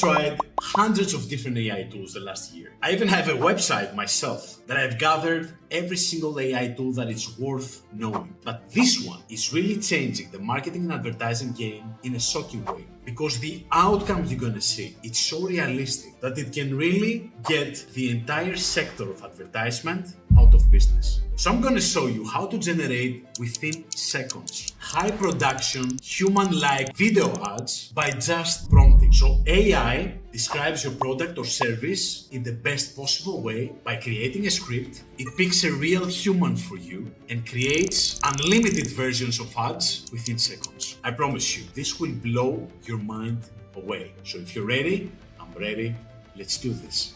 tried hundreds of different AI tools the last year. I even have a website myself that I've gathered every single AI tool that is worth knowing. But this one is really changing the marketing and advertising game in a shocking way. Because the outcome you're gonna see, it's so realistic that it can really get the entire sector of advertisement out of business. So I'm gonna show you how to generate within seconds high production, human-like video ads by just prompting. So AI describes your product or service in the best possible way by creating a script. It picks a real human for you and creates unlimited versions of ads within seconds. I promise you, this will blow your mind away. So if you're ready, I'm ready. Let's do this.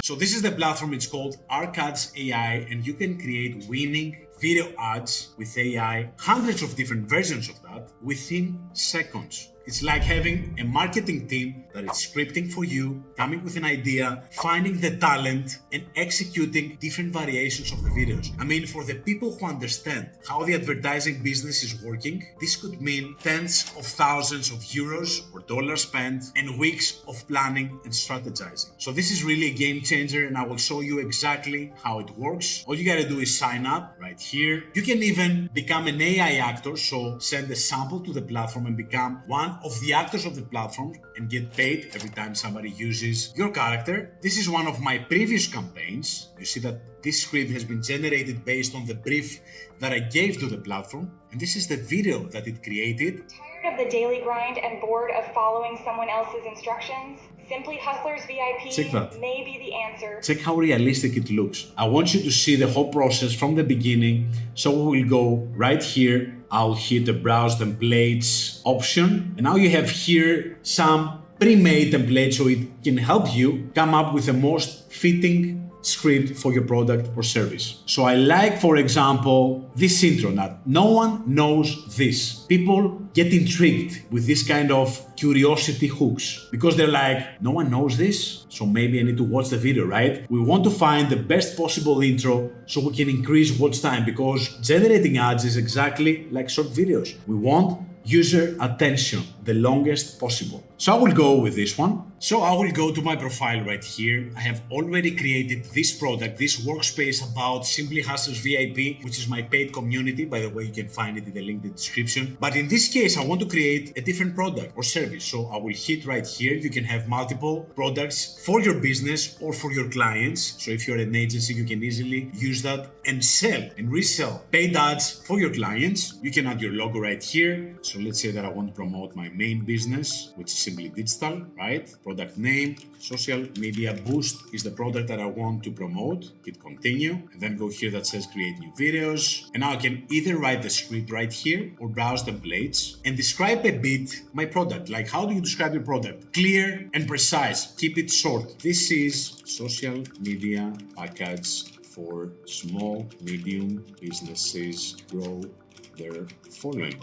So this is the platform, it's called Arcads.ai, and you can create winning video ads with AI, hundreds of different versions of that within seconds. It's like having a marketing team that is scripting for you, coming with an idea, finding the talent, and executing different variations of the videos. I mean, for the people who understand how the advertising business is working, this could mean tens of thousands of euros or dollars spent and weeks of planning and strategizing. So this is really a game changer, and I will show you exactly how it works. All you gotta do is sign up right here. You can even become an AI actor, so send a sample to the platform and become one of the actors of the platform and get paid every time somebody uses your character. This is one of my previous campaigns. You see that this script has been generated based on the brief that I gave to the platform, and this is the video that it created. Tired of the daily grind and bored of following someone else's instructions? SimplyHustlers VIP may be the answer. Check how realistic it looks. I want you to see the whole process from the beginning. So we will go right here. I'll hit the browse templates option. And now you have here some pre-made templates, so it can help you come up with the most fitting script for your product or service. So I like, for example, this intro. Now, no one knows this. People get intrigued with this kind of curiosity hooks because they're like, no one knows this, so maybe I need to watch the video, right? We want to find the best possible intro so we can increase watch time, because generating ads is exactly like short videos. We want user attention the longest possible. So I will go with this one. So I will go to my profile right here. I have already created this product, this workspace about Simply Hustlers VIP, which is my paid community. By the way, you can find it in the link in the description. But in this case, I want to create a different product or service. So I will hit right here. You can have multiple products for your business or for your clients. So if you're an agency, you can easily use that and sell and resell paid ads for your clients. You can add your logo right here. So let's say that I want to promote my main business, which is Simply Digital, right? Product name, social media boost is the product that I want to promote. Hit continue, and then go here that says create new videos. And now I can either write the script right here or browse templates and describe a bit my product. Like, how do you describe your product? Clear and precise. Keep it short. This is social media package for small, medium businesses grow their following.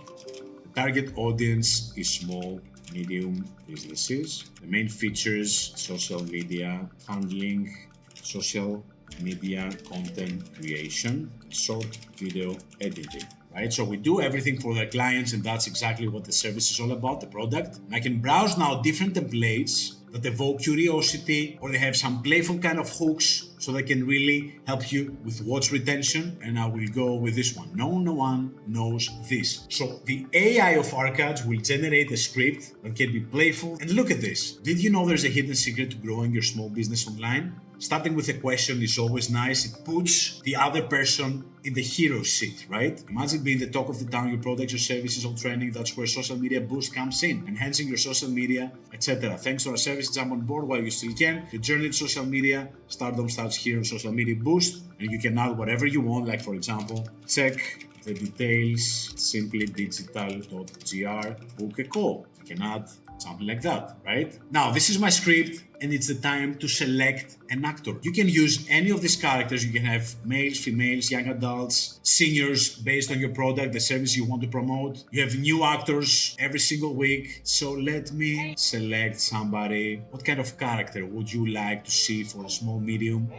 The target audience is small, medium businesses. The main features: social media handling, social media content creation, short video editing. Right? So we do everything for the clients, and that's exactly what the service is all about, the product. And I can browse now different templates that evoke curiosity, or they have some playful kind of hooks, so they can really help you with watch retention. And I will go with this one. No one knows this. So the AI of Arcads will generate a script that can be playful. And look at this. Did you know there's a hidden secret to growing your small business online? Starting with a question is always nice. It puts the other person in the hero seat, right? Imagine being the talk of the town, your products, your services all trending. That's where social media boost comes in, enhancing your social media, etc. Thanks to our service, jump on board while you still can. The journey in social media, stardom starts here on Social Media Boost, and you can add whatever you want. Like, for example, check the details, simplydigital.gr, book a call. You can add Something like that, right? Now, this is my script, and it's the time to select an actor. You can use any of these characters. You can have males, females, young adults, seniors, based on your product, the service you want to promote. You have new actors every single week. So let me select somebody. What kind of character would you like to see for a small, medium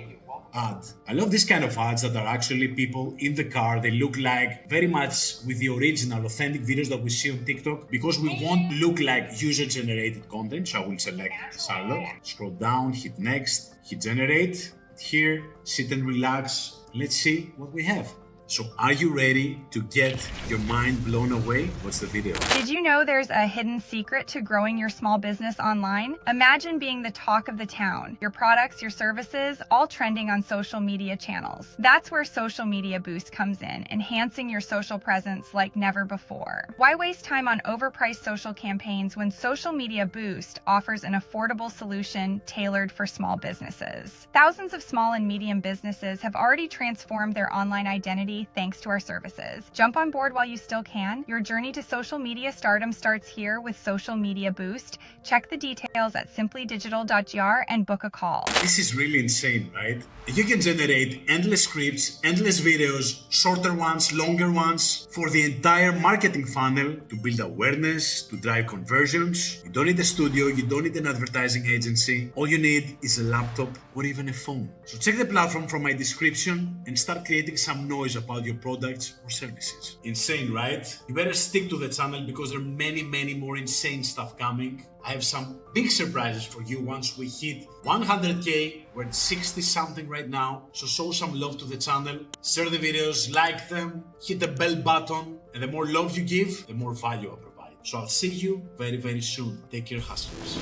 ad? I love this kind of ads that are actually people in the car. They look like very much with the original authentic videos that we see on TikTok, because we want to look like user-generated content. So I will select Charlotte, scroll down, hit next, hit generate. Here, sit and relax. Let's see what we have. So are you ready to get your mind blown away? What's the video? Did you know there's a hidden secret to growing your small business online? Imagine being the talk of the town, your products, your services, all trending on social media channels. That's where Social Media Boost comes in, enhancing your social presence like never before. Why waste time on overpriced social campaigns when Social Media Boost offers an affordable solution tailored for small businesses? Thousands of small and medium businesses have already transformed their online identity thanks to our services. Jump on board while you still can. Your journey to social media stardom starts here with Social Media Boost. Check the details at simplydigital.gr and book a call. This is really insane, right? You can generate endless scripts, endless videos, shorter ones, longer ones, for the entire marketing funnel to build awareness, to drive conversions. You don't need a studio, you don't need an advertising agency. All you need is a laptop or even a phone. So check the platform from my description and start creating some noise about your products or services. Insane, right? You better stick to the channel because there are many more insane stuff coming. I have some big surprises for you once we hit 100k. We're at 60 something right now. So show some love to the channel, share the videos, like them, hit the bell button, and the more love you give, the more value I provide. So I'll see you very soon. Take care, hustlers.